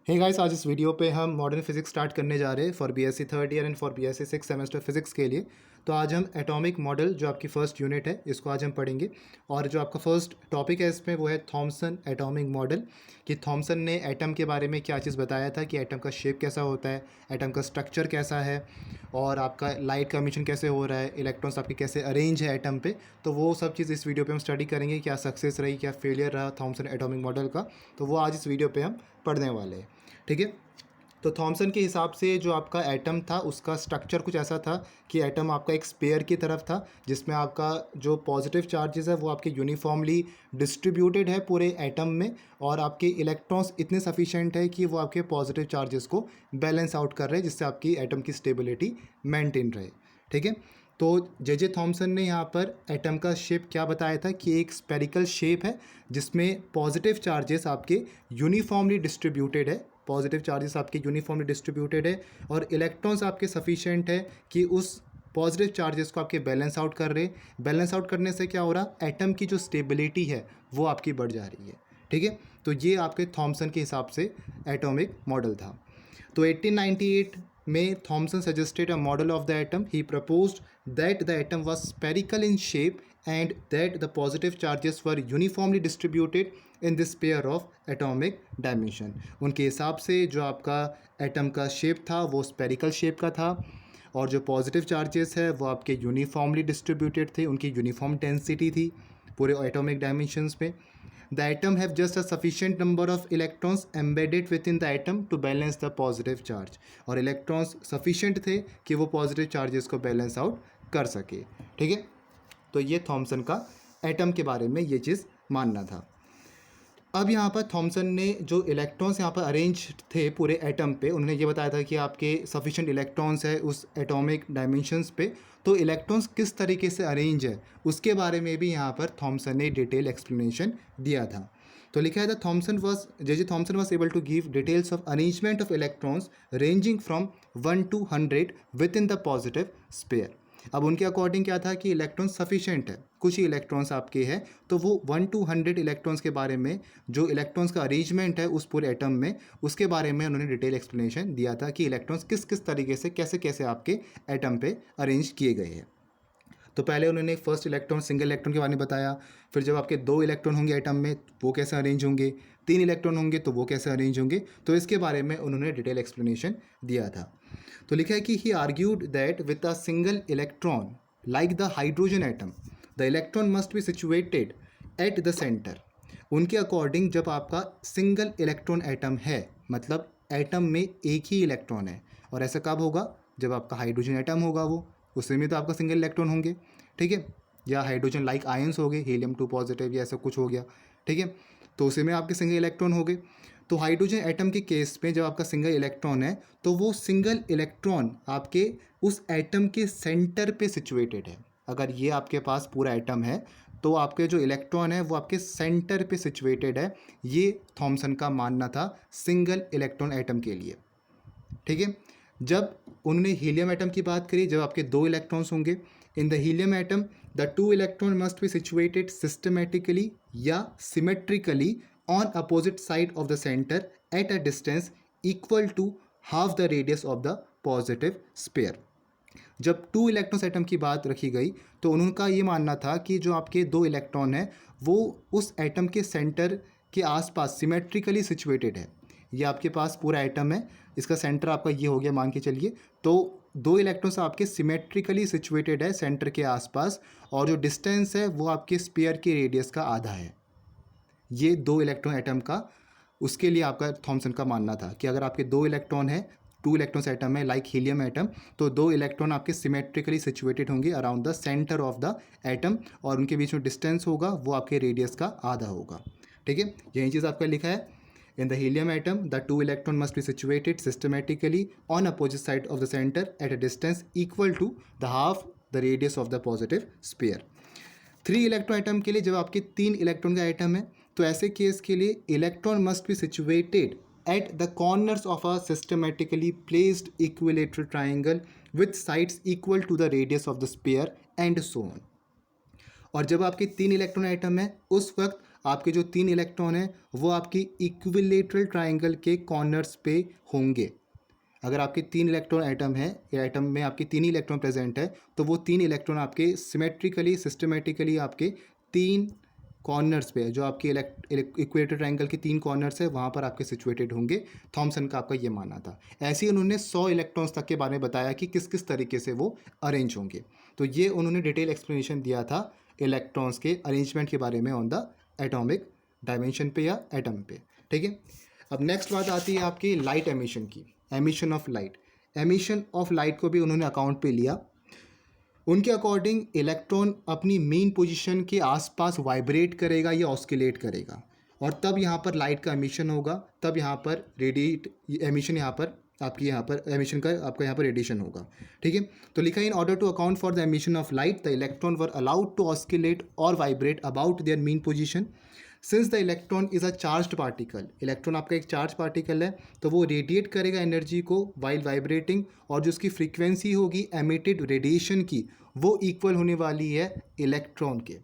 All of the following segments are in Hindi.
हे गाइस, आज इस वीडियो पे हम मॉडर्न फिजिक्स स्टार्ट करने जा रहे हैं for BSc third year and for BSc six semester physics के लिए। तो आज हम एटॉमिक मॉडल जो आपकी फर्स्ट यूनिट है इसको आज हम पढ़ेंगे। और जो आपका फर्स्ट टॉपिक है इसमें वो है थॉमसन एटॉमिक मॉडल, कि थॉमसन ने एटम के बारे में क्या चीज़ बताया था, कि एटम का शेप कैसा होता है, एटम का स्ट्रक्चर कैसा है, और आपका लाइट का एमिशन कैसे हो रहा है, इलेक्ट्रॉन्स आपके कैसे अरेंज है एटम पे। तो वो सब चीज़ इस वीडियो पे हम स्टडी करेंगे, क्या सक्सेस रही, क्या फेलियर रहा थॉमसन एटॉमिक मॉडल का। तो वो आज इस वीडियो पे हम पढ़ने वाले हैं, ठीक है। तो थॉमसन के हिसाब से जो आपका एटम था उसका स्ट्रक्चर कुछ ऐसा था कि एटम आपका एक स्पेयर की तरफ था, जिसमें आपका जो पॉजिटिव चार्जेस है वो आपके यूनिफॉर्मली डिस्ट्रीब्यूटेड है पूरे एटम में, और आपके इलेक्ट्रॉन्स इतने सफिशेंट है कि वो आपके पॉजिटिव चार्जेस को बैलेंस आउट कर रहे हैं, जिससे आपकी एटम की स्टेबिलिटी मेंटेन रहे, ठीक है। तो जे थॉमसन ने यहाँ पर एटम का शेप क्या बताया था कि एक स्पेरिकल शेप है जिसमें पॉजिटिव चार्जेस आपके यूनिफॉर्मली डिस्ट्रीब्यूटेड है, पॉजिटिव चार्जेस आपके यूनिफॉर्मली डिस्ट्रीब्यूटेड है, और इलेक्ट्रॉन्स आपके सफिशिएंट है कि उस पॉजिटिव चार्जेस को आपके बैलेंस आउट कर रहे। बैलेंस आउट करने से क्या हो रहा, एटम की जो स्टेबिलिटी है वो आपकी बढ़ जा रही है, ठीक है। तो ये आपके थॉमसन के हिसाब से एटॉमिक मॉडल था। तो 1898 में Thomson suggested a model of the atom. He proposed that the atom was spherical in shape and that the positive charges were uniformly distributed in this pair of atomic dimension। उनके हिसाब से जो आपका एटम का शेप था वो स्पेरिकल शेप का था, और जो पॉजिटिव चार्जेस है वो आपके यूनिफॉर्मली डिस्ट्रीब्यूटेड थे, उनकी यूनिफॉर्म डेंसिटी थी पूरे एटॉमिक डायमेंशंस में। The atom have just a sufficient number of electrons embedded within the atom to balance the positive charge, और इलेक्ट्रॉन्स सफिशिएंट थे कि वो पॉजिटिव चार्जेस को बैलेंस आउट कर सके, ठीक है। तो ये थॉमसन का एटम के बारे में ये चीज़ मानना था। अब यहाँ पर थॉमसन ने जो इलेक्ट्रॉन्स यहाँ पर अरेंज थे पूरे एटम पे, उन्होंने ये बताया था कि आपके सफिशिएंट इलेक्ट्रॉन्स है उस एटॉमिक डायमेंशंस पे। तो इलेक्ट्रॉन्स किस तरीके से अरेंज है उसके बारे में भी यहाँ पर थॉमसन ने डिटेल एक्सप्लेनेशन दिया था। तो लिखा है J Thomson was able to give details of arrangement of electrons ranging from 1 to 100 within the positive sphere. अब उनके अकॉर्डिंग क्या था कि इलेक्ट्रॉन सफिशिएंट है, कुछ ही इलेक्ट्रॉन्स आपके हैं, तो वो 1 to 100 इलेक्ट्रॉन्स के बारे में, जो इलेक्ट्रॉन्स का अरेंजमेंट है उस पूरे एटम में, उसके बारे में उन्होंने डिटेल एक्सप्लेनेशन दिया था कि इलेक्ट्रॉन्स किस किस तरीके से कैसे कैसे आपके एटम पे अरेंज किए गए हैं। तो पहले उन्होंने फर्स्ट इलेक्ट्रॉन, सिंगल इलेक्ट्रॉन के बारे में बताया, फिर जब आपके 2 इलेक्ट्रॉन होंगे एटम में वो कैसे अरेंज होंगे, 3 इलेक्ट्रॉन होंगे तो वो कैसे अरेंज होंगे, तो इसके बारे में उन्होंने डिटेल एक्सप्लेनेशन दिया था। तो लिखा है कि he argued that with a single electron like the hydrogen atom the electron must be situated at the centre. उनके अकॉर्डिंग जब आपका सिंगल इलेक्ट्रॉन एटम है, मतलब एटम में एक ही इलेक्ट्रॉन है, और ऐसा कब होगा, जब आपका हाइड्रोजन एटम होगा वो, उसमें तो आपका सिंगल इलेक्ट्रॉन होंगे, ठीक है, या हाइड्रोजन लाइक आयंस हो गए, हीलियम 2 पॉजिटिव या ऐसा कुछ हो गया, ठीक है, तो उसी में आपके सिंगल इलेक्ट्रॉन हो गए। तो हाइड्रोजन एटम के केस में जब आपका सिंगल इलेक्ट्रॉन है तो वो सिंगल इलेक्ट्रॉन आपके उस एटम के सेंटर पे सिचुएटेड है। अगर ये आपके पास पूरा एटम है तो आपके जो इलेक्ट्रॉन है वो आपके सेंटर पे सिचुएटेड है। ये थॉमसन का मानना था सिंगल इलेक्ट्रॉन एटम के लिए, ठीक है। जब उन्होंने हीलियम एटम की बात करी, जब आपके 2 इलेक्ट्रॉन्स होंगे in the helium atom, the 2 electron must be situated systematically या symmetrically on opposite side of the centre at a distance equal to half the radius of the positive sphere. जब 2 इलेक्ट्रॉन्स एटम की बात रखी गई तो उनका ये मानना था कि जो आपके 2 इलेक्ट्रॉन हैं वो उस एटम के सेंटर के आसपास सिमेट्रिकली सिचुएटेड है। ये आपके पास पूरा एटम है, इसका सेंटर आपका ये हो गया मान के चलिए, तो 2 इलेक्ट्रॉन्स आपके सिमेट्रिकली सिचुएटेड है सेंटर के आसपास, और जो डिस्टेंस है वो आपके स्पेयर के रेडियस का आधा है। ये 2 इलेक्ट्रॉन एटम का, उसके लिए आपका थॉमसन का मानना था कि अगर आपके 2 इलेक्ट्रॉन है, 2 इलेक्ट्रॉन्स एटम है लाइक हीलियम एटम, तो 2 इलेक्ट्रॉन आपके सिमेट्रिकली सिचुएटेड होंगे around the centre of the atom, और उनके बीच में डिस्टेंस होगा वो आपके रेडियस का आधा होगा, ठीक है। यही चीज़ आपका लिखा है, in the helium atom the 2 electron must be situated systematically on opposite side of the centre at a distance equal to the half the radius of the positive sphere. 3 electron atom के लिए जब आपके 3 इलेक्ट्रॉन का एटम है तो ऐसे केस के लिए electron must be situated at the corners of a systematically placed equilateral triangle with sides equal to the radius of the sphere and so on. और जब आपके 3 इलेक्ट्रॉन एटम है उस वक्त आपके जो 3 इलेक्ट्रॉन हैं वो आपकी इक्विलेटरल ट्राइंगल के कॉर्नर्स पे होंगे। अगर आपके 3 इलेक्ट्रॉन एटम है या एटम में आपके 3 ही इलेक्ट्रॉन प्रेजेंट है तो वो 3 इलेक्ट्रॉन आपके सिमेट्रिकली सिस्टमेटिकली आपके 3 कॉर्नर्स पे जो आपके इक्वेटर ट्रायंगल के 3 कॉर्नर्स है वहाँ पर आपके सिचुएटेड होंगे। थॉमसन का आपका ये मानना था। ऐसे ही उन्होंने 100 इलेक्ट्रॉन्स तक के बारे में बताया कि किस किस तरीके से वो अरेंज होंगे। तो ये उन्होंने डिटेल एक्सप्लेनेशन दिया था इलेक्ट्रॉन्स के अरेंजमेंट के बारे में ऑन द एटॉमिक डायमेंशन पे या एटम पे। ठीक है, अब नेक्स्ट बात आती है आपकी लाइट एमिशन की, emission of light. Emission of light को भी उन्होंने अकाउंट पे लिया। उनके अकॉर्डिंग इलेक्ट्रॉन अपनी मेन पोजीशन के आसपास वाइब्रेट करेगा या ऑस्किलेट करेगा और तब यहाँ पर लाइट का एमिशन होगा, तब यहाँ पर रेडिएट एमिशन यहाँ पर आपकी यहाँ पर एमिशन का आपका यहाँ पर रेडिएशन होगा। ठीक है, तो लिखा in order to account for the emission of light the electron were allowed to oscillate और vibrate about their mean position. Since the electron is a charged particle, electron आपका एक चार्ज पार्टिकल है तो वो रेडिएट करेगा एनर्जी को वाइल वाइब्रेटिंग, और जो उसकी फ्रीक्वेंसी होगी एमिटेड रेडिएशन की वो इक्वल होने वाली है इलेक्ट्रॉन के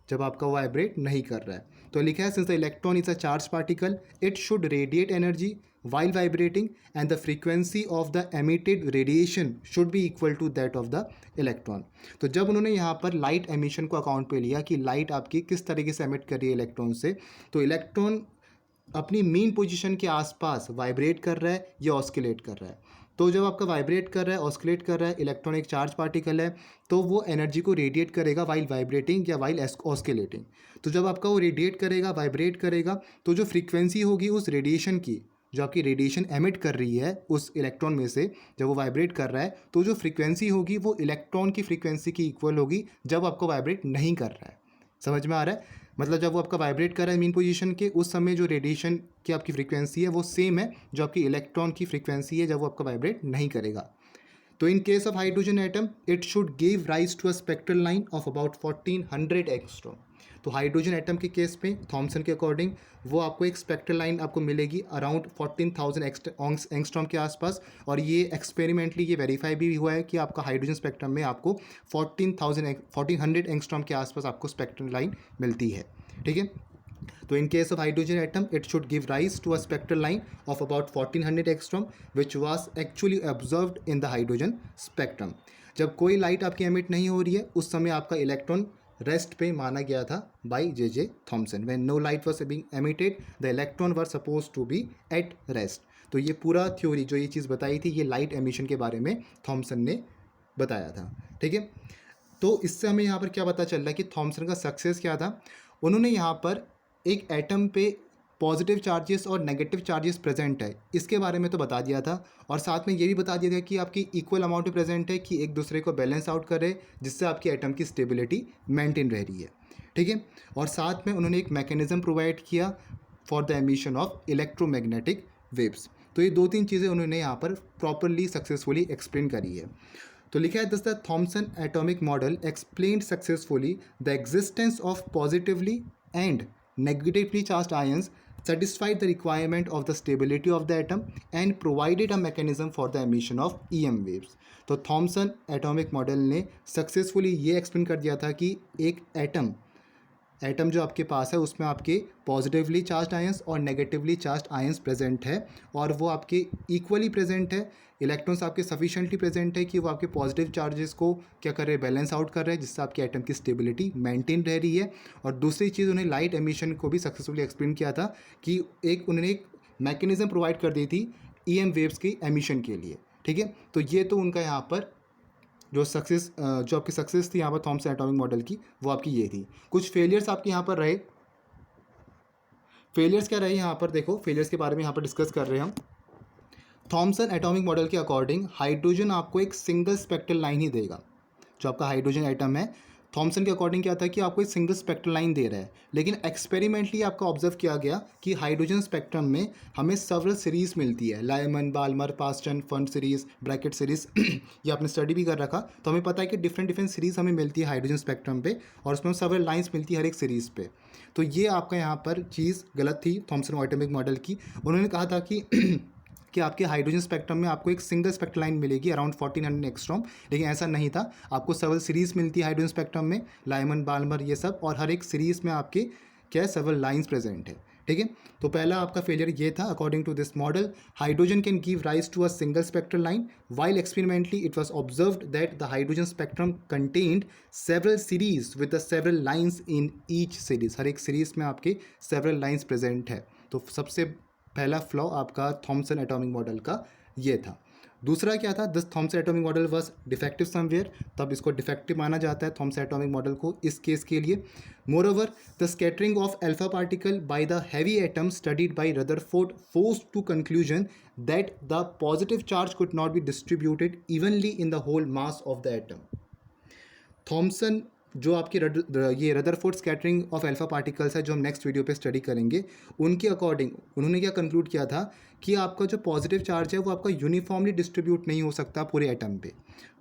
जब आपका वाइब्रेट नहीं कर रहा है। तो लिखा है since the electron is a charge particle it should radiate energy while vibrating and the frequency of the emitted radiation should be equal to that of the electron। तो जब उन्होंने यहाँ पर लाइट एमिशन को अकाउंट पे लिया कि लाइट आपकी किस तरीके से एमिट कर रही है इलेक्ट्रॉन से, तो इलेक्ट्रॉन अपनी मेन पोजीशन के आसपास वाइब्रेट कर रहा है या ऑस्किलेट कर रहा है। तो जब आपका वाइब्रेट कर रहा है ऑस्किलेट कर रहा है इलेक्ट्रॉन एक चार्ज पार्टिकल है तो वो एनर्जी को रेडिएट करेगा वाइल वाइब्रेटिंग या वाइल ऑस्किलेटिंग। तो जब आपका वो रेडिएट करेगा वाइब्रेट करेगा तो जो फ्रीक्वेंसी होगी उस रेडिएशन की, जो आपकी रेडिएशन एमिट कर रही है उस इलेक्ट्रॉन में से जब वो वाइब्रेट कर रहा है तो जो फ्रीक्वेंसी होगी वो इलेक्ट्रॉन की फ्रीक्वेंसी की इक्वल होगी जब आपको वाइब्रेट नहीं कर रहा है। समझ में आ रहा है? मतलब जब वो आपका वाइब्रेट कर रहा है मेन पोजीशन के उस समय जो रेडिएशन की आपकी फ्रीक्वेंसी है वो सेम है जो आपकी इलेक्ट्रॉन की फ्रीक्वेंसी है जब वो आपका वाइब्रेट नहीं करेगा। तो in case of hydrogen atom it should give rise to a spectral line of about 1400 angstrom. तो हाइड्रोजन एटम के केस में थॉमसन के अकॉर्डिंग वो आपको एक स्पेक्ट्रल लाइन आपको मिलेगी अराउंड 14,000 एंगस्ट्रॉम के आसपास, और ये एक्सपेरिमेंटली ये वेरीफाई भी हुआ है कि आपका हाइड्रोजन स्पेक्ट्रम में आपको 1400 एंगस्ट्रॉम के आसपास आपको स्पेक्ट्रल लाइन मिलती है। ठीक है, तो in case of hydrogen atom it should give rise to a spectral line of about 1400 angstrom which was actually observed in the hydrogen spectrum। जब कोई लाइट आपकी एमिट नहीं हो रही है उस समय आपका इलेक्ट्रॉन रेस्ट पे माना गया था by J Thomson. When no light was being emitted the electron were suppose to be at rest. तो ये पूरा थ्योरी जो ये चीज़ बताई थी ये लाइट एमिशन के बारे में थॉमसन ने बताया था। ठीक है, तो इससे हमें यहाँ पर क्या पता चल रहा है कि थॉमसन का सक्सेस क्या था। उन्होंने यहाँ पर एक एटम पे पॉजिटिव चार्जेस और नेगेटिव चार्जेस प्रेजेंट है इसके बारे में तो बता दिया था, और साथ में ये भी बता दिया था कि आपकी इक्वल अमाउंट में प्रेजेंट है कि एक दूसरे को बैलेंस आउट करे जिससे आपकी एटम की स्टेबिलिटी मेंटेन रह रही है। ठीक है, और साथ में उन्होंने एक मैकेनिज्म प्रोवाइड किया for the emission of electromagnetic waves. तो ये 2-3 चीज़ें उन्होंने यहाँ पर प्रॉपरली सक्सेसफुली एक्सप्लेन करी है। तो लिखा है thus the Thomson atomic model explained successfully the existence of positively and negatively charged ions satisfied the requirement of the stability of the atom and provided a mechanism for the emission of EM waves। तो थॉमसन एटॉमिक मॉडल ने सक्सेसफुली ये एक्सप्लेन कर दिया था कि एक एटम जो आपके पास है उसमें आपके पॉजिटिवली चार्ज्ड आयंस और नेगेटिवली चार्ज्ड आयंस प्रेजेंट है और वो आपके इक्वली प्रेजेंट है। इलेक्ट्रॉन्स आपके सफिशिएंटली प्रेजेंट है कि वो आपके पॉजिटिव चार्जेस को क्या कर रहे हैं, बैलेंस आउट कर रहे हैं, जिससे आपके एटम की स्टेबिलिटी मेंटेन रह रही है। और दूसरी चीज़ उन्हें लाइट एमिशन को भी सक्सेसफुली एक्सप्लेन किया था कि उन्होंने एक मैकेनिज्म प्रोवाइड कर दी थी EM वेव्स की एमिशन के लिए। ठीक है, तो ये तो उनका यहाँ पर जो आपकी सक्सेस थी यहाँ पर थॉमसन एटॉमिक मॉडल की वो आपकी ये थी। कुछ फेलियर्स आपके यहाँ पर रहे। फेलियर्स क्या रहे यहाँ पर देखो, फेलियर्स के बारे में यहाँ पर डिस्कस कर रहे हैं हम। थॉमसन एटॉमिक मॉडल के अकॉर्डिंग हाइड्रोजन आपको एक सिंगल स्पेक्ट्रल लाइन ही देगा। जो आपका हाइड्रोजन एटम है थॉमसन के अकॉर्डिंग क्या था कि आपको एक सिंगल स्पेक्ट्रल लाइन दे रहा है, लेकिन एक्सपेरिमेंटली आपका ऑब्जर्व किया गया कि हाइड्रोजन स्पेक्ट्रम में हमें सेवरल सीरीज़ मिलती है, Lyman, Balmer, Paschen, Pfund series, Brackett series ये आपने स्टडी भी कर रखा। तो हमें पता है कि डिफरेंट सीरीज़ हमें मिलती है हाइड्रोजन स्पेक्ट्रम पे और उसमें सेवरल लाइन्स मिलती है हर एक सीरीज़ पे। तो ये आपका यहाँ पर चीज़ गलत थी थॉमसन एटॉमिक मॉडल की। उन्होंने कहा था कि आपके हाइड्रोजन स्पेक्ट्रम में आपको एक सिंगल स्पेक्ट्रल लाइन मिलेगी अराउंड 1400 एंगस्ट्रॉम, लेकिन ऐसा नहीं था। आपको सेवरल सीरीज़ मिलती है हाइड्रोजन स्पेक्ट्रम में, लायमन, बाल्मर ये सब, और हर एक सीरीज़ में आपके क्या है, सेवरल लाइंस प्रेजेंट है। ठीक है, तो पहला आपका फेलियर ये था, according to this model hydrogen can give rise to a single spectral line while experimentally it was observed that the hydrogen spectrum contained several series with the several lines in each series, हर एक सीरीज में आपके several lines present है। तो सबसे पहला फ्लॉ आपका थॉमसन एटॉमिक मॉडल का ये था। दूसरा क्या था, this Thomson atomic model was defective somewhere, तब इसको डिफेक्टिव माना जाता है थॉमसन एटॉमिक मॉडल को इस केस के लिए। Moreover the scattering of alpha particle by the heavy atom studied by Rutherford forced to conclusion that the positive charge could not be distributed evenly in the whole mass of the atom. Thomson जो आपकी ये Rutherford scattering of alpha particles है जो हम नेक्स्ट वीडियो पे स्टडी करेंगे, उनके अकॉर्डिंग उन्होंने क्या कंक्लूड किया था कि आपका जो पॉजिटिव चार्ज है वो आपका यूनिफॉर्मली डिस्ट्रीब्यूट नहीं हो सकता पूरे एटम पे।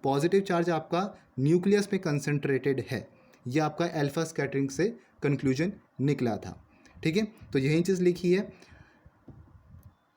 पॉजिटिव चार्ज आपका न्यूक्लियस में कंसंट्रेटेड है, यह आपका अल्फा स्कैटरिंग से कंक्लूजन निकला था। ठीक है, तो यही चीज़ लिखी है,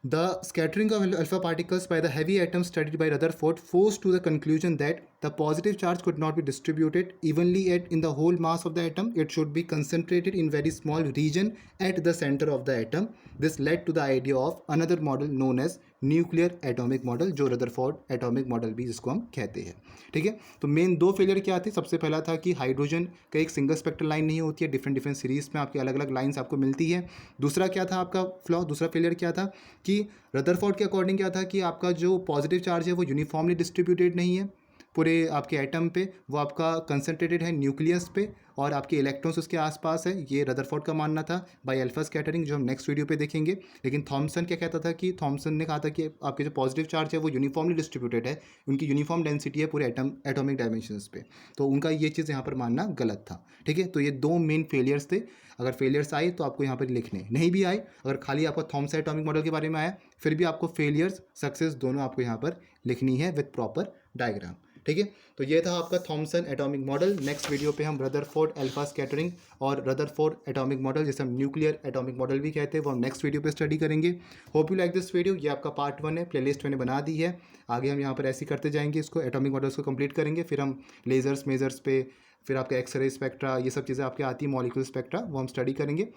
the scattering of alpha particles by the heavy atoms studied by Rutherford forced to the conclusion that the positive charge could not be distributed evenly in the whole mass of the atom. It should be concentrated in very small region at the center of the atom. This led to the idea of another model known as nuclear atomic model, जो रदरफोर्ड एटॉमिक मॉडल भी जिसको हम कहते हैं। ठीक है, तो मेन दो फेलियर क्या थे, सबसे पहला था कि हाइड्रोजन का एक सिंगल स्पेक्ट्रल लाइन नहीं होती है, डिफरेंट डिफरेंट सीरीज में आपकी अलग अलग लाइंस आपको मिलती है। दूसरा क्या था आपका फ्लॉ, दूसरा फेलियर क्या था कि रदरफोर्ड के अकॉर्डिंग क्या था कि आपका जो पॉजिटिव चार्ज है वो यूनिफॉर्मली डिस्ट्रीब्यूटेड नहीं है पूरे आपके एटम पे, वो आपका कंसंट्रेटेड है न्यूक्लियस पे और आपके इलेक्ट्रॉन्स उसके आसपास है। ये रदरफोर्ड का मानना था बाय अल्फा स्कैटरिंग, जो हम नेक्स्ट वीडियो पे देखेंगे। लेकिन थॉमसन क्या कहता था कि थॉमसन ने कहा था कि आपके जो पॉजिटिव चार्ज है वो यूनिफॉर्मली डिस्ट्रीब्यूटेड है, उनकी यूनिफॉर्म डेंसिटी है पूरे एटॉमिक डायमेंशंस पे, तो उनका ये चीज़ यहाँ पर मानना गलत था। ठीक है, तो ये दो मेन फेलियर्स थे। अगर फेलियर्स आए तो आपको यहाँ पर लिखने, नहीं भी आए, अगर खाली आपका थॉमसन एटॉमिक मॉडल के बारे में आया फिर भी आपको फेलियर्स सक्सेस दोनों आपको यहाँ पर लिखनी है विद प्रॉपर डायग्राम। ठीक है, तो ये था आपका Thomson atomic model. Next video पे हम रदरफोर्ड अल्फा स्कैटरिंग और रदरफोर्ड एटॉमिक मॉडल, जिसे हम न्यूक्लियर एटॉमिक मॉडल भी कहते हैं, वो हम नेक्स्ट वीडियो पे स्टडी करेंगे। Hope you like this video. ये आपका पार्ट 1 है, प्लेलिस्ट मैंने बना दी है, आगे हम यहाँ पर ऐसे करते जाएंगे, इसको एटॉमिक मॉडल्स को कंप्लीट करेंगे, फिर हम लेजर्स मेजर्स पे, फिर आपका एक्सरे स्पेक्ट्रा, ये सब चीज़ें आपके आती है, मॉलिक्यूल स्पेक्ट्रा, वो हम स्टडी करेंगे।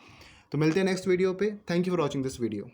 तो मिलते हैं नेक्स्ट वीडियो पे। Thank you for watching this video.